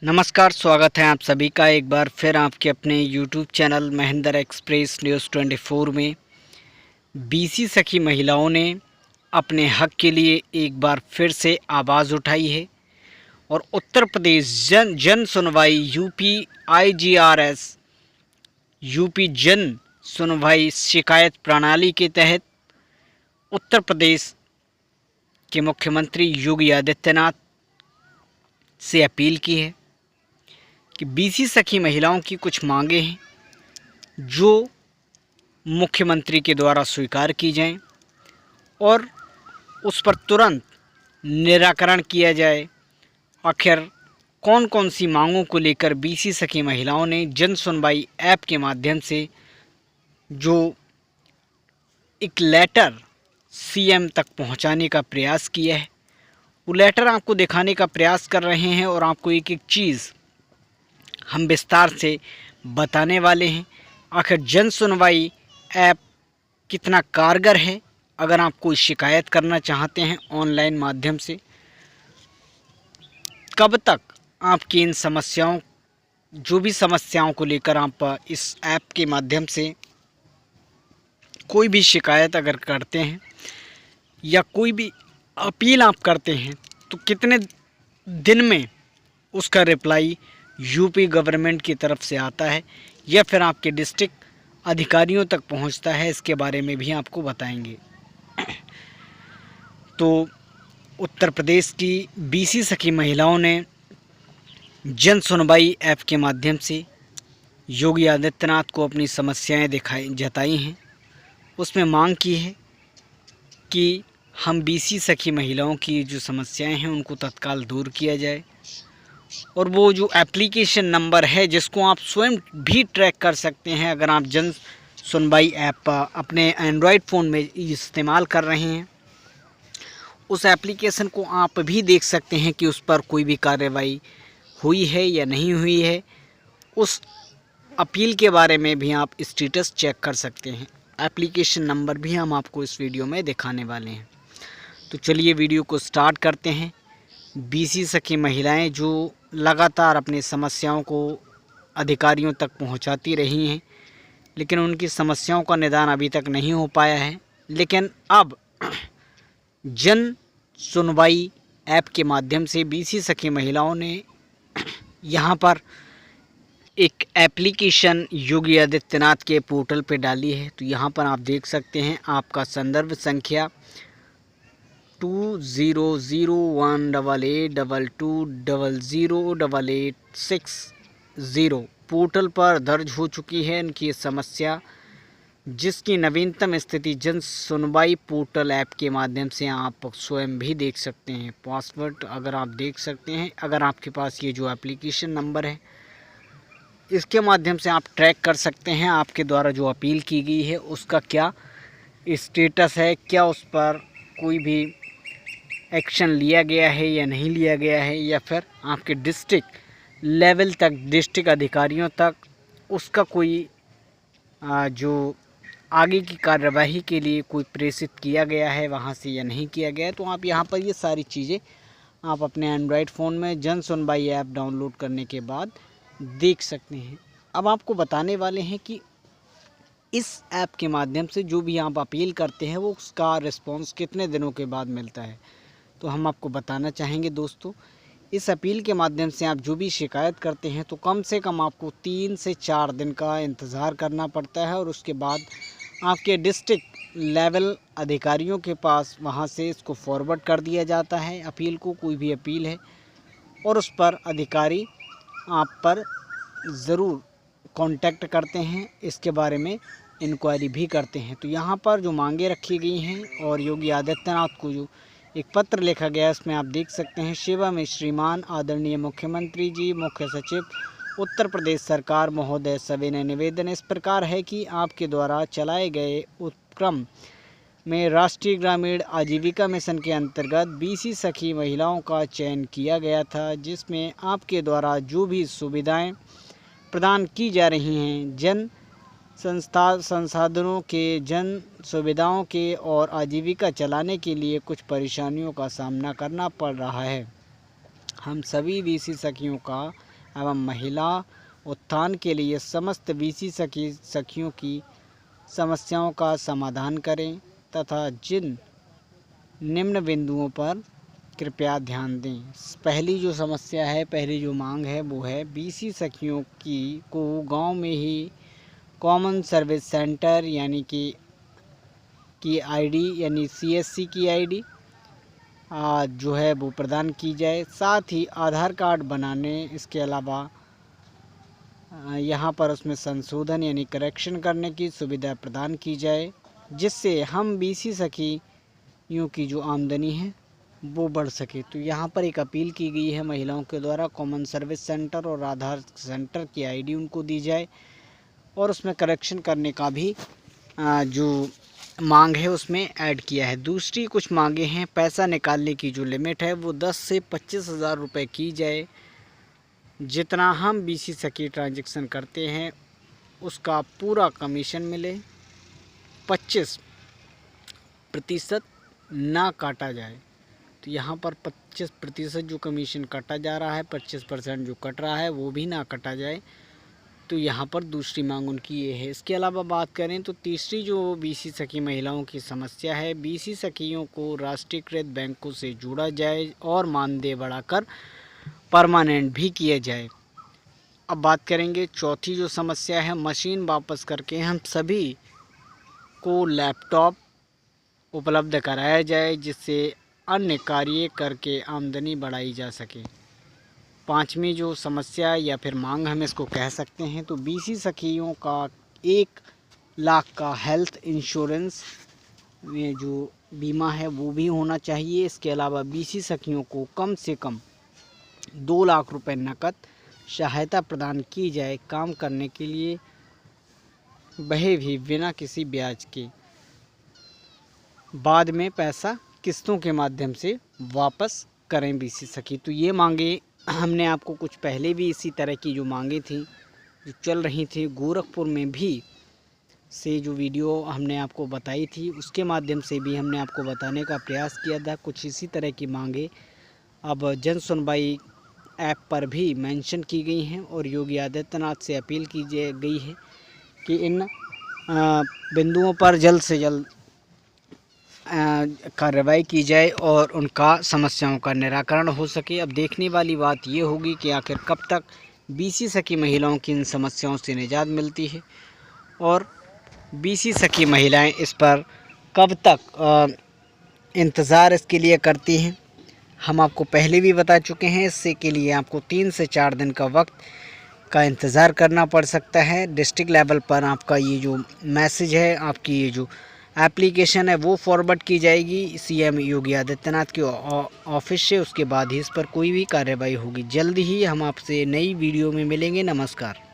नमस्कार, स्वागत है आप सभी का एक बार फिर आपके अपने YouTube channel Mahendra express news 24 में। बीसी सखी महिलाओं ने अपने हक के लिए एक बार फिर से आवाज़ उठाई है और उत्तर प्रदेश जन सुनवाई यूपी जन सुनवाई शिकायत प्रणाली के तहत उत्तर प्रदेश के मुख्यमंत्री योगी आदित्यनाथ से अपील की है कि बीसी सखी महिलाओं की कुछ मांगे हैं जो मुख्यमंत्री के द्वारा स्वीकार की जाएं और उस पर तुरंत निराकरण किया जाए। आखिर कौन कौन सी मांगों को लेकर बीसी सखी महिलाओं ने जन सुनवाई ऐप के माध्यम से जो एक लेटर सीएम तक पहुंचाने का प्रयास किया है, वो लेटर आपको दिखाने का प्रयास कर रहे हैं और आपको एक एक चीज़ हम विस्तार से बताने वाले हैं। आखिर जन सुनवाई ऐप कितना कारगर है अगर आप कोई शिकायत करना चाहते हैं ऑनलाइन माध्यम से। कब तक आपकी इन समस्याओं जो भी समस्याओं को लेकर आप इस ऐप के माध्यम से कोई भी शिकायत अगर करते हैं या कोई भी अपील आप करते हैं तो कितने दिन में उसका रिप्लाई यूपी गवर्नमेंट की तरफ से आता है या फिर आपके डिस्ट्रिक्ट अधिकारियों तक पहुंचता है, इसके बारे में भी आपको बताएंगे। तो उत्तर प्रदेश की बीसी सखी महिलाओं ने जन सुनवाई ऐप के माध्यम से योगी आदित्यनाथ को अपनी समस्याएं जताई हैं। उसमें मांग की है कि हम बीसी सखी महिलाओं की जो समस्याएं हैं उनको तत्काल दूर किया जाए और वो जो एप्लीकेशन नंबर है जिसको आप स्वयं भी ट्रैक कर सकते हैं। अगर आप जन सुनवाई ऐप अपने एंड्रॉयड फ़ोन में इस्तेमाल कर रहे हैं, उस एप्लीकेशन को आप भी देख सकते हैं कि उस पर कोई भी कार्रवाई हुई है या नहीं हुई है। उस अपील के बारे में भी आप स्टेटस चेक कर सकते हैं। एप्लीकेशन नंबर भी हम आपको इस वीडियो में दिखाने वाले हैं। तो चलिए वीडियो को स्टार्ट करते हैं। बीसी सखी महिलाएं जो लगातार अपनी समस्याओं को अधिकारियों तक पहुंचाती रही हैं, लेकिन उनकी समस्याओं का निदान अभी तक नहीं हो पाया है। लेकिन अब जन सुनवाई ऐप के माध्यम से बीसी सखी महिलाओं ने यहां पर एक एप्लीकेशन योगी आदित्यनाथ के पोर्टल पे डाली है। तो यहां पर आप देख सकते हैं आपका संदर्भ संख्या 20018822008860 पोर्टल पर दर्ज हो चुकी है इनकी समस्या, जिसकी नवीनतम स्थिति जन सुनवाई पोर्टल ऐप के माध्यम से आप स्वयं भी देख सकते हैं। पासवर्ड अगर आप देख सकते हैं, अगर आपके पास ये जो एप्लीकेशन नंबर है इसके माध्यम से आप ट्रैक कर सकते हैं आपके द्वारा जो अपील की गई है उसका क्या स्टेटस है, क्या उस पर कोई भी एक्शन लिया गया है या नहीं लिया गया है, या फिर आपके डिस्ट्रिक्ट लेवल तक डिस्ट्रिक्ट अधिकारियों तक उसका कोई जो आगे की कार्यवाही के लिए कोई प्रेषित किया गया है वहाँ से या नहीं किया गया है। तो आप यहाँ पर ये सारी चीज़ें आप अपने एंड्रॉयड फ़ोन में जन सुनवाई ऐप डाउनलोड करने के बाद देख सकते हैं। अब आपको बताने वाले हैं कि इस ऐप के माध्यम से जो भी आप अपील करते हैं वो उसका रिस्पॉन्स कितने दिनों के बाद मिलता है। तो हम आपको बताना चाहेंगे दोस्तों, इस अपील के माध्यम से आप जो भी शिकायत करते हैं तो कम से कम आपको 3 से 4 दिन का इंतज़ार करना पड़ता है और उसके बाद आपके डिस्ट्रिक्ट लेवल अधिकारियों के पास वहां से इसको फॉरवर्ड कर दिया जाता है अपील को। कोई भी अपील है और उस पर अधिकारी आप पर ज़रूर कांटेक्ट करते हैं, इसके बारे में इंक्वायरी भी करते हैं। तो यहाँ पर जो मांगे रखी गई हैं और योगी आदित्यनाथ को जो एक पत्र लिखा गया है इसमें आप देख सकते हैं। सेवा में श्रीमान आदरणीय मुख्यमंत्री जी, मुख्य सचिव उत्तर प्रदेश सरकार महोदय, सविनय निवेदन इस प्रकार है कि आपके द्वारा चलाए गए उपक्रम में राष्ट्रीय ग्रामीण आजीविका मिशन के अंतर्गत बीसी सखी महिलाओं का चयन किया गया था, जिसमें आपके द्वारा जो भी सुविधाएं प्रदान की जा रही हैं जन संसाधनों के, जन सुविधाओं के और आजीविका चलाने के लिए कुछ परेशानियों का सामना करना पड़ रहा है। हम सभी बीसी सखियों का एवं महिला उत्थान के लिए समस्त बीसी सखियों की समस्याओं का समाधान करें तथा जिन निम्न बिंदुओं पर कृपया ध्यान दें। पहली जो समस्या है, पहली जो मांग है वो है बीसी सखियों को गांव में ही कॉमन सर्विस सेंटर यानी कि आईडी यानी सीएससी की आईडी जो है वो प्रदान की जाए। साथ ही आधार कार्ड बनाने, इसके अलावा यहाँ पर उसमें संशोधन यानी करेक्शन करने की सुविधा प्रदान की जाए, जिससे हम बीसी सखियों की जो आमदनी है वो बढ़ सके। तो यहाँ पर एक अपील की गई है महिलाओं के द्वारा, कॉमन सर्विस सेंटर और आधार सेंटर की आईडी उनको दी जाए और उसमें करेक्शन करने का भी जो मांग है उसमें ऐड किया है। दूसरी कुछ मांगे हैं, पैसा निकालने की जो लिमिट है वो 10 से 25,000 रुपये की जाए। जितना हम बीसी सखी ट्रांजैक्शन करते हैं उसका पूरा कमीशन मिले, 25% ना काटा जाए। तो यहाँ पर 25% जो कमीशन काटा जा रहा है, 25% जो कट रहा है वो भी ना काटा जाए। तो यहाँ पर दूसरी मांग उनकी ये है। इसके अलावा बात करें तो तीसरी जो बीसी सखी महिलाओं की समस्या है, बीसी सखियों को राष्ट्रीयकृत बैंकों से जोड़ा जाए और मानदेय बढ़ाकर परमानेंट भी किया जाए। अब बात करेंगे चौथी जो समस्या है, मशीन वापस करके हम सभी को लैपटॉप उपलब्ध कराया जाए, जिससे अन्य कार्य करके आमदनी बढ़ाई जा सके। पांचवी जो समस्या या फिर मांग हम इसको कह सकते हैं, तो बीसी सखियों का 1 लाख का हेल्थ इंश्योरेंस में जो बीमा है वो भी होना चाहिए। इसके अलावा बीसी सखियों को कम से कम 2 लाख रुपए नकद सहायता प्रदान की जाए काम करने के लिए, वह भी बिना किसी ब्याज के। बाद में पैसा किस्तों के माध्यम से वापस करें बीसी सखी। तो ये मांगे हमने आपको कुछ पहले भी इसी तरह की जो मांगे थी जो चल रही थी, गोरखपुर में भी से जो वीडियो हमने आपको बताई थी उसके माध्यम से भी हमने आपको बताने का प्रयास किया था। कुछ इसी तरह की मांगे अब जन सुनवाई ऐप पर भी मेंशन की गई हैं और योगी आदित्यनाथ से अपील की गई है कि इन बिंदुओं पर जल्द से जल्द कार्रवाई की जाए और उनका समस्याओं का निराकरण हो सके। अब देखने वाली बात ये होगी कि आखिर कब तक बीसी सखी महिलाओं की इन समस्याओं से निजात मिलती है और बीसी सखी महिलाएं इस पर कब तक इंतज़ार इसके लिए करती हैं। हम आपको पहले भी बता चुके हैं, इससे के लिए आपको 3 से 4 दिन का वक्त का इंतज़ार करना पड़ सकता है। डिस्ट्रिक्ट लेवल पर आपका ये जो मैसेज है, आपकी ये जो एप्लीकेशन है वो फॉरवर्ड की जाएगी सीएम योगी आदित्यनाथ के ऑफिस से। उसके बाद ही इस पर कोई भी कार्रवाई होगी। जल्द ही हम आपसे नई वीडियो में मिलेंगे। नमस्कार।